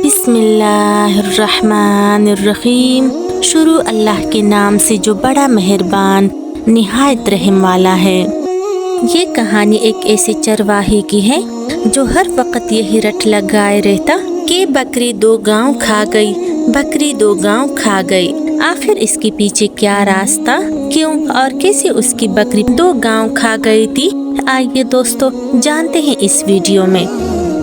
बिस्मिल्लाहिर्रहमानिर्रहीम। शुरू अल्लाह के नाम से जो बड़ा मेहरबान निहायत रहम वाला है। ये कहानी एक ऐसे चरवाहे की है जो हर वक्त यही रट लगाए रहता कि बकरी 2 गांव खा गई, बकरी 2 गांव खा गई। आखिर इसके पीछे क्या रास्ता, क्यों और कैसे उसकी बकरी 2 गांव खा गई थी, आइए दोस्तों जानते हैं इस वीडियो में।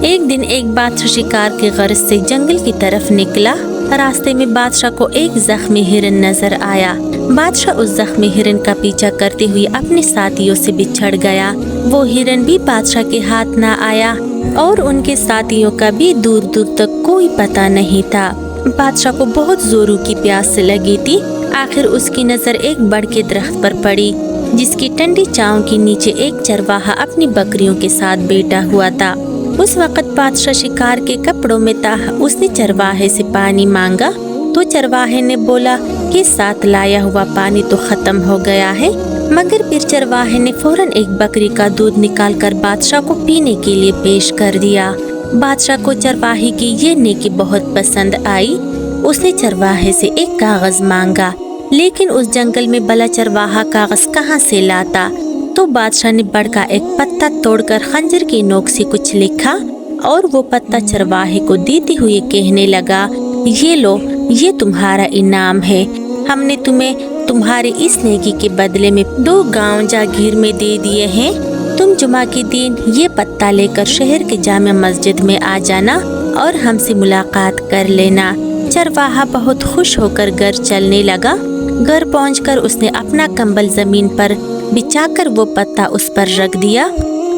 एक दिन एक बादशाह शिकार के गर्ज से जंगल की तरफ निकला। रास्ते में बादशाह को एक जख्मी हिरन नजर आया। बादशाह उस जख्मी हिरन का पीछा करते हुए अपने साथियों से बिछड़ गया। वो हिरन भी बादशाह के हाथ ना आया और उनके साथियों का भी दूर दूर तक कोई पता नहीं था। बादशाह को बहुत जोरों की प्यास लगी थी। आखिर उसकी नजर एक बड़ के दरख्त पर पड़ी जिसकी ठंडी छांव के नीचे एक चरवाहा अपनी बकरियों के साथ बैठा हुआ था। उस वक्त बादशाह शिकार के कपड़ों में था। उसने चरवाहे से पानी मांगा तो चरवाहे ने बोला कि साथ लाया हुआ पानी तो खत्म हो गया है। मगर फिर चरवाहे ने फौरन एक बकरी का दूध निकालकर बादशाह को पीने के लिए पेश कर दिया। बादशाह को चरवाहे की ये नेकी बहुत पसंद आई। उसने चरवाहे से एक कागज मांगा, लेकिन उस जंगल में भला चरवाहा कागज कहाँ से लाता। तो बादशाह ने बड़ का एक पत्ता तोड़कर खंजर की नोक से कुछ लिखा और वो पत्ता चरवाहे को देते हुए कहने लगा, ये लो, ये तुम्हारा इनाम है। हमने तुम्हें तुम्हारे इस नेकी के बदले में 2 गांव जागीर में दे दिए हैं। तुम जुमा के दिन ये पत्ता लेकर शहर के जामिया मस्जिद में आ जाना और हमसे मुलाकात कर लेना। चरवाहा बहुत खुश होकर घर चलने लगा। घर पहुंचकर उसने अपना कंबल जमीन पर बिछाकर वो पत्ता उस पर रख दिया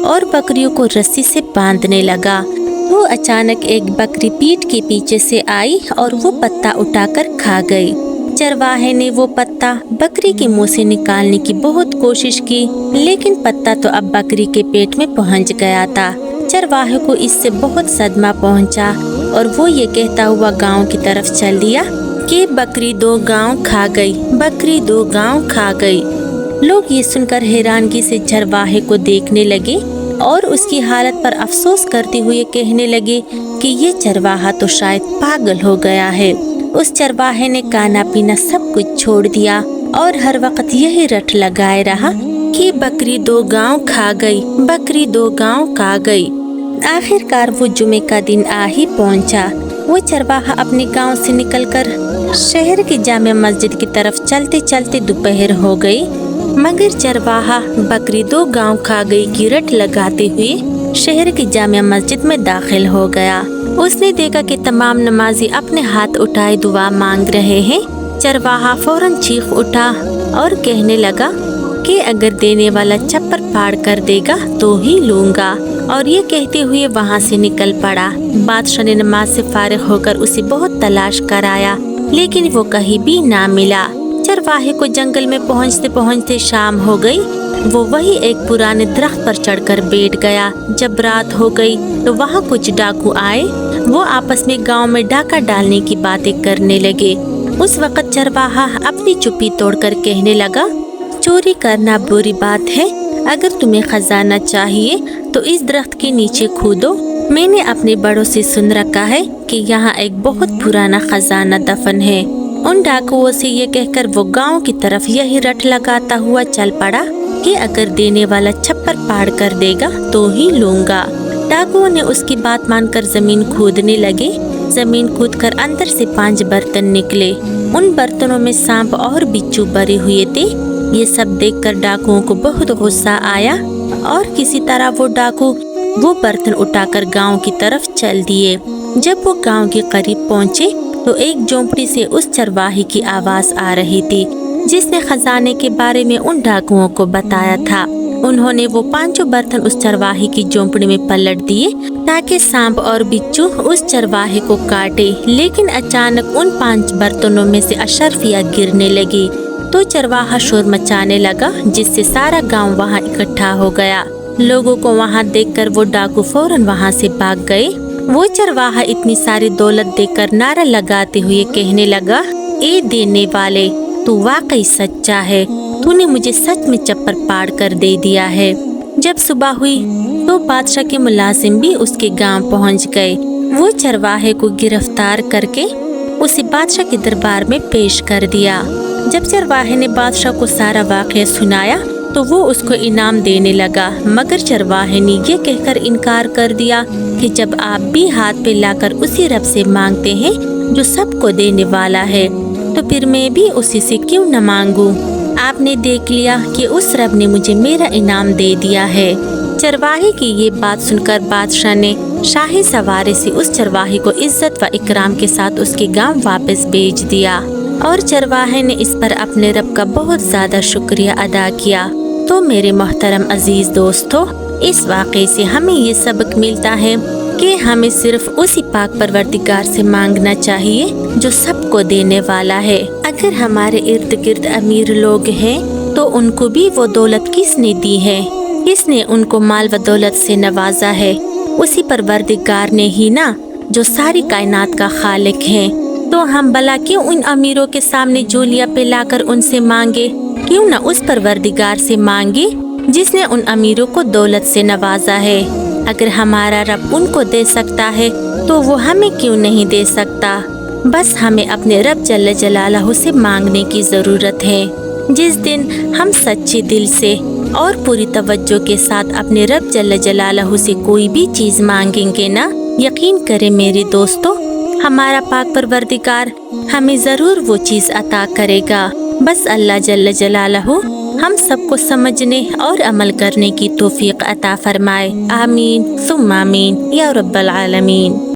और बकरियों को रस्सी से बांधने लगा। तो अचानक एक बकरी पीठ के पीछे से आई और वो पत्ता उठाकर खा गई। चरवाहे ने वो पत्ता बकरी के मुंह से निकालने की बहुत कोशिश की, लेकिन पत्ता तो अब बकरी के पेट में पहुंच गया था। चरवाहे को इससे बहुत सदमा पहुंचा और वो ये कहता हुआ गांव की तरफ चल दिया कि बकरी 2 गांव खा गई, बकरी 2 गांव खा गई। लोग ये सुनकर हैरानगी से चरवाहे को देखने लगे और उसकी हालत पर अफसोस करते हुए कहने लगे कि ये चरवाहा तो शायद पागल हो गया है। उस चरवाहे ने खाना पीना सब कुछ छोड़ दिया और हर वक्त यही रट लगाए रहा कि बकरी 2 गांव खा गई, बकरी 2 गांव खा गई। आखिरकार वो जुमे का दिन आ ही पहुंचा। वो चरवाहा अपने गांव से निकलकर शहर की जामिया मस्जिद की तरफ चलते चलते दोपहर हो गई। मगर चरवाहा बकरी 2 गांव खा गई की रट लगाते हुए शहर की जामिया मस्जिद में दाखिल हो गया। उसने देखा कि तमाम नमाजी अपने हाथ उठाए दुआ मांग रहे हैं। चरवाहा फौरन चीख उठा और कहने लगा कि अगर देने वाला चप्पर फाड़ कर देगा तो ही लूंगा, और ये कहते हुए वहाँ से निकल पड़ा। बादशाह ने नमाज से फारिग होकर उसे बहुत तलाश कराया, लेकिन वो कहीं भी ना मिला। चरवाहे को जंगल में पहुँचते पहुँचते शाम हो गई। वो वही एक पुराने दरख्त पर चढ़कर बैठ गया। जब रात हो गई तो वहाँ कुछ डाकू आए। वो आपस में गांव में डाका डालने की बातें करने लगे। उस वक्त चरवाहा अपनी चुप्पी तोड़कर कहने लगा, चोरी करना बुरी बात है। अगर तुम्हें खजाना चाहिए तो इस दरख्त के नीचे कूदो। मैंने अपने बड़ों से सुन रखा है कि यहाँ एक बहुत पुराना खजाना दफन है। उन डाकुओं से ये कहकर वो गांव की तरफ यही रट लगाता हुआ चल पड़ा कि अगर देने वाला छप्पर फाड़ कर देगा तो ही लूंगा। डाकुओं ने उसकी बात मानकर जमीन खोदने लगे। जमीन खोदकर अंदर से 5 बर्तन निकले। उन बर्तनों में सांप और बिच्छू भरे हुए थे। ये सब देखकर डाकुओं को बहुत गुस्सा आया और किसी तरह वो डाकू वो बर्तन उठाकर गांव की तरफ चल दिए। जब वो गांव के करीब पहुँचे तो एक झोंपड़ी से उस चरवाहे की आवाज आ रही थी जिसने खजाने के बारे में उन डाकुओं को बताया था। उन्होंने वो 5 बर्तन उस चरवाहे की झोंपड़ी में पलट दिए ताकि सांप और बिच्छू उस चरवाहे को काटे। लेकिन अचानक उन 5 बर्तनों में से अशरफियाँ गिरने लगी तो चरवाहा शोर मचाने लगा, जिससे सारा गांव वहां इकट्ठा हो गया। लोगों को वहां देखकर वो डाकू फौरन वहां से भाग गए। वो चरवाहा इतनी सारी दौलत देखकर नारा लगाते हुए कहने लगा, ए देने वाले, तू वाकई सच्चा है। तूने मुझे सच में चप्पर फाड़ कर दे दिया है। जब सुबह हुई तो बादशाह के मुलाजिम भी उसके गांव पहुंच गए। वो चरवाहे को गिरफ्तार करके उसे बादशाह के दरबार में पेश कर दिया। जब चरवाहे ने बादशाह को सारा वाक़या सुनाया तो वो उसको इनाम देने लगा, मगर चरवाहे ने ये कहकर इनकार कर दिया कि जब आप भी हाथ पे लाकर उसी रब से मांगते हैं जो सबको देने वाला है, तो फिर मैं भी उसी से क्यों न मांगूं। आपने देख लिया कि उस रब ने मुझे मेरा इनाम दे दिया है। चरवाहे की ये बात सुनकर बादशाह ने शाही सवारी से उस चरवाहे को इज्जत व इकराम के साथ उसके गांव वापस भेज दिया और चरवाहे ने इस पर अपने रब का बहुत ज़्यादा शुक्रिया अदा किया। तो मेरे मोहतरम अजीज दोस्तों, इस वाक़े से हमें ये सबक मिलता है कि हमें सिर्फ उसी पाक परवरदिगार से मांगना चाहिए जो सबको देने वाला है। अगर हमारे इर्द गिर्द अमीर लोग हैं तो उनको भी वो दौलत किसने दी है, किसने उनको माल व दौलत से नवाजा है? उसी परवरदिगार ने ही ना, जो सारी कायनात का खालिक है। तो हम भला क्यों उन अमीरों के सामने झोलियां पे लाकर उनसे मांगे? क्यों ना उस परवरदिगार से मांगे जिसने उन अमीरों को दौलत से नवाजा है। अगर हमारा रब उनको दे सकता है तो वो हमें क्यों नहीं दे सकता। बस हमें अपने रब जल्ल जलालहू से मांगने की ज़रूरत है। जिस दिन हम सच्चे दिल से और पूरी तवज्जो के साथ अपने रब जल्ल जलालहू से कोई भी चीज़ मांगेंगे ना, यकीन करें मेरे दोस्तों, हमारा पाक परवरदिगार हमें ज़रूर वो चीज़ अता करेगा। बस अल्लाह जल्ल जलालहू हम सबको समझने और अमल करने की तौफीक अता फरमाए। आमीन सुम्मा आमीन या रब्बल आलमीन।